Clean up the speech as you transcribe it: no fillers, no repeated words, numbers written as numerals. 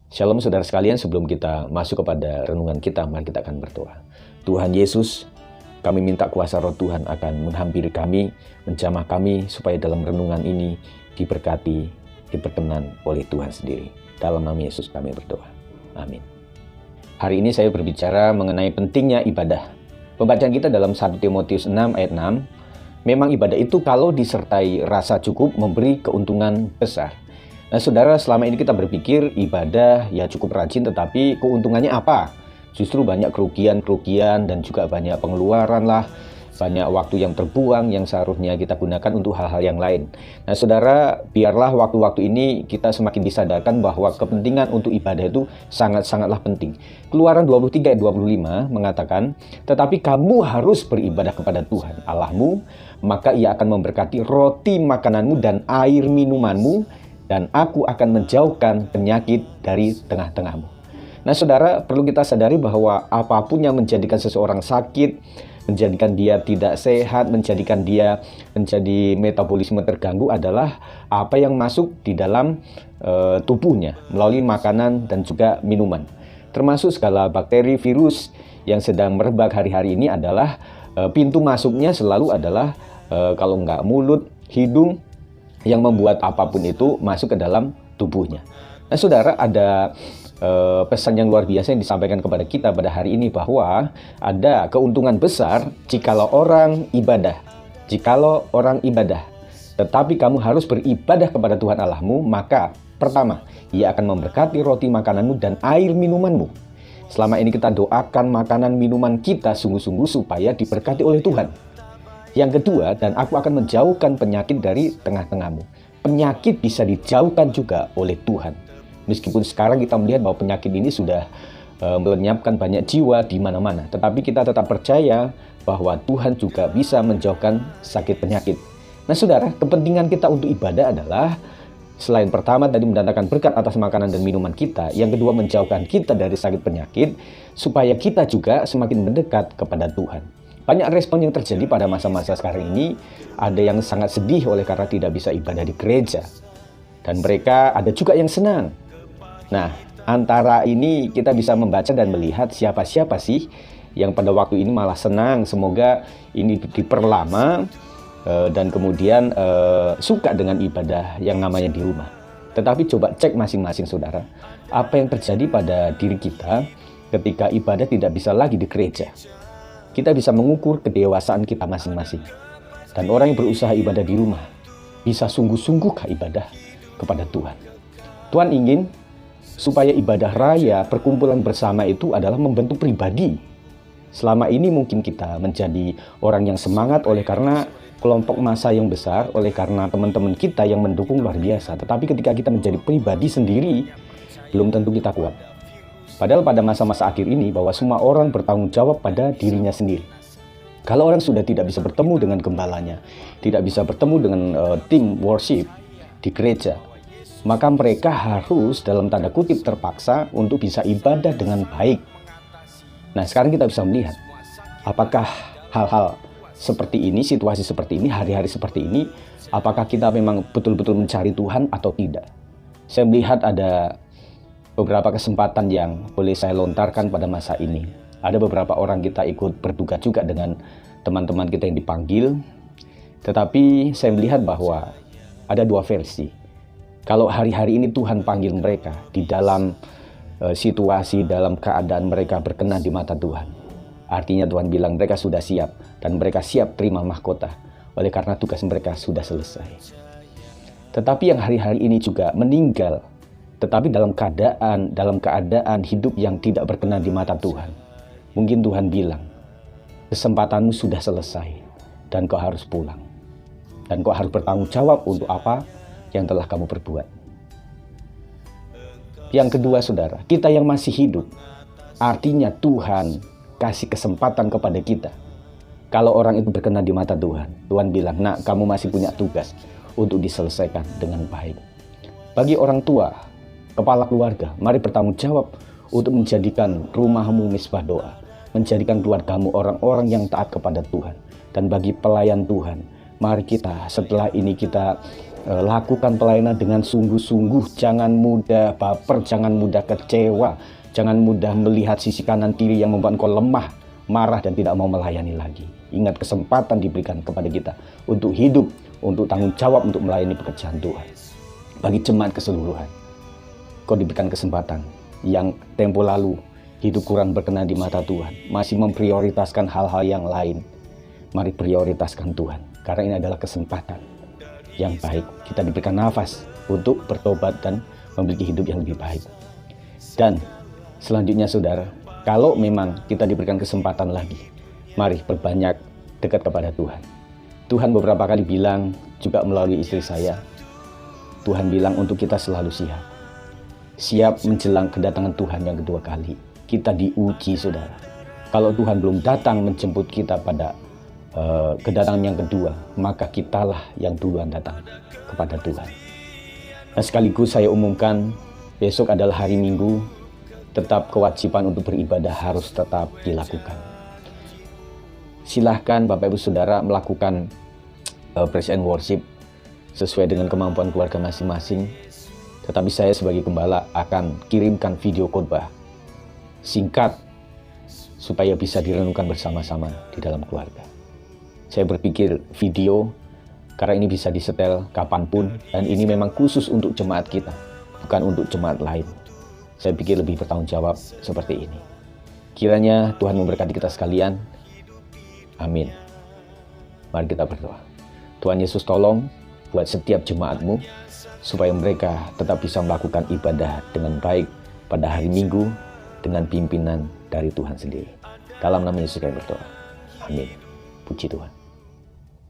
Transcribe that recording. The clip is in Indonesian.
Shalom saudara sekalian, sebelum kita masuk kepada renungan kita, mari kita akan berdoa. Tuhan Yesus, kami minta kuasa roh Tuhan akan menghampiri kami, menjamah kami, supaya dalam renungan ini diberkati, diperkenan oleh Tuhan sendiri. Dalam nama Yesus kami berdoa. Amin. Hari ini saya berbicara mengenai pentingnya ibadah. Pembacaan kita dalam 1 Timotius 6 ayat 6, memang ibadah itu kalau disertai rasa cukup memberi keuntungan besar. Nah saudara, selama ini kita berpikir ibadah ya cukup rajin, tetapi keuntungannya apa? Justru banyak kerugian dan juga banyak pengeluaran lah, banyak waktu yang terbuang yang seharusnya kita gunakan untuk hal-hal yang lain. Nah saudara, biarlah waktu-waktu ini kita semakin disadarkan bahwa kepentingan untuk ibadah itu sangat-sangatlah penting. Keluaran 23 ayat 25 mengatakan, tetapi kamu harus beribadah kepada Tuhan Allahmu, maka ia akan memberkati roti makananmu dan air minumanmu, dan aku akan menjauhkan penyakit dari tengah-tengahmu. Nah saudara, perlu kita sadari bahwa apapun yang menjadikan seseorang sakit, menjadikan dia tidak sehat, menjadikan dia menjadi metabolisme terganggu adalah apa yang masuk di dalam tubuhnya melalui makanan dan juga minuman. Termasuk segala bakteri, virus yang sedang merebak hari-hari ini adalah pintu masuknya selalu adalah kalau nggak mulut, hidung, yang membuat apapun itu masuk ke dalam tubuhnya. Nah saudara, ada pesan yang luar biasa yang disampaikan kepada kita pada hari ini, bahwa ada keuntungan besar jikalau orang ibadah. Jikalau orang ibadah, tetapi kamu harus beribadah kepada Tuhan Allahmu, maka pertama, ia akan memberkati roti makananmu dan air minumanmu. Selama ini kita doakan makanan minuman kita sungguh-sungguh supaya diberkati oleh Tuhan. Yang kedua, dan aku akan menjauhkan penyakit dari tengah-tengahmu. Penyakit bisa dijauhkan juga oleh Tuhan. Meskipun sekarang kita melihat bahwa penyakit ini sudah melenyapkan banyak jiwa di mana-mana. Tetapi kita tetap percaya bahwa Tuhan juga bisa menjauhkan sakit penyakit. Nah saudara, kepentingan kita untuk ibadah adalah selain pertama tadi mendatangkan berkat atas makanan dan minuman kita, yang kedua menjauhkan kita dari sakit penyakit, supaya kita juga semakin mendekat kepada Tuhan. Banyak respon yang terjadi pada masa-masa sekarang ini, ada yang sangat sedih oleh karena tidak bisa ibadah di gereja. Dan mereka ada juga yang senang. Nah, antara ini kita bisa membaca dan melihat siapa-siapa sih yang pada waktu ini malah senang. Semoga ini diperlama dan kemudian suka dengan ibadah yang namanya di rumah. Tetapi coba cek masing-masing saudara, apa yang terjadi pada diri kita ketika ibadah tidak bisa lagi di gereja. Kita bisa mengukur kedewasaan kita masing-masing. Dan orang yang berusaha ibadah di rumah bisa sungguh-sungguhkah ibadah kepada Tuhan. Tuhan ingin supaya ibadah raya, perkumpulan bersama itu adalah membentuk pribadi. Selama ini mungkin kita menjadi orang yang semangat oleh karena kelompok massa yang besar, oleh karena teman-teman kita yang mendukung luar biasa. Tetapi ketika kita menjadi pribadi sendiri, belum tentu kita kuat. Padahal pada masa-masa akhir ini bahwa semua orang bertanggung jawab pada dirinya sendiri. Kalau orang sudah tidak bisa bertemu dengan gembalanya, tidak bisa bertemu dengan tim worship di gereja, maka mereka harus dalam tanda kutip terpaksa untuk bisa ibadah dengan baik. Nah sekarang kita bisa melihat apakah hal-hal seperti ini, situasi seperti ini, hari-hari seperti ini, apakah kita memang betul-betul mencari Tuhan atau tidak. Saya melihat ada beberapa kesempatan yang boleh saya lontarkan pada masa ini. Ada beberapa orang kita ikut bertugas juga dengan teman-teman kita yang dipanggil. Tetapi saya melihat bahwa ada dua versi. Kalau hari-hari ini Tuhan panggil mereka di dalam situasi, dalam keadaan mereka berkenan di mata Tuhan. Artinya Tuhan bilang mereka sudah siap dan mereka siap terima mahkota oleh karena tugas mereka sudah selesai. Tetapi yang hari-hari ini juga meninggal, tetapi dalam keadaan hidup yang tidak berkenan di mata Tuhan. Mungkin Tuhan bilang, kesempatanmu sudah selesai dan kau harus pulang. Dan kau harus bertanggung jawab untuk apa yang telah kamu perbuat. Yang kedua saudara, kita yang masih hidup, artinya Tuhan kasih kesempatan kepada kita. Kalau orang itu berkenan di mata Tuhan, Tuhan bilang, nak kamu masih punya tugas untuk diselesaikan dengan baik. Bagi orang tua, kepala keluarga, mari bertanggung jawab untuk menjadikan rumahmu misbah doa, menjadikan keluargamu orang-orang yang taat kepada Tuhan. Dan bagi pelayan Tuhan, mari kita setelah ini kita lakukan pelayanan dengan sungguh-sungguh, jangan mudah baper, jangan mudah kecewa, jangan mudah melihat sisi kanan kiri yang membuat engkau lemah, marah dan tidak mau melayani lagi. Ingat, kesempatan diberikan kepada kita untuk hidup, untuk tanggung jawab untuk melayani pekerjaan Tuhan. Bagi jemaat keseluruhan, kau diberikan kesempatan yang tempo lalu hidup kurang berkenan di mata Tuhan, masih memprioritaskan hal-hal yang lain. Mari prioritaskan Tuhan, karena ini adalah kesempatan yang baik. Kita diberikan nafas untuk bertobat dan memiliki hidup yang lebih baik. Dan selanjutnya saudara, kalau memang kita diberikan kesempatan lagi, mari perbanyak dekat kepada Tuhan. Tuhan beberapa kali bilang, juga melalui istri saya, Tuhan bilang untuk kita selalu siap. Siap menjelang kedatangan Tuhan yang kedua kali. Kita diuji saudara. Kalau Tuhan belum datang menjemput kita pada kedatangan yang kedua, maka kitalah yang duluan datang kepada Tuhan. Nah, sekaligus saya umumkan, besok adalah hari Minggu, tetap kewajiban untuk beribadah harus tetap dilakukan. Silahkan Bapak Ibu Saudara melakukan praise and worship sesuai dengan kemampuan keluarga masing-masing. Tetapi saya sebagai gembala akan kirimkan video khotbah singkat supaya bisa direnungkan bersama-sama di dalam keluarga. Saya berpikir video karena ini bisa disetel kapanpun, dan ini memang khusus untuk jemaat kita, bukan untuk jemaat lain. Saya pikir lebih bertanggung jawab seperti ini. Kiranya Tuhan memberkati kita sekalian. Amin. Mari kita berdoa. Tuhan Yesus, tolong buat setiap jemaat-Mu supaya mereka tetap bisa melakukan ibadah dengan baik pada hari Minggu dengan pimpinan dari Tuhan sendiri. Dalam nama Yesus kami berdoa. Amin. Puji Tuhan.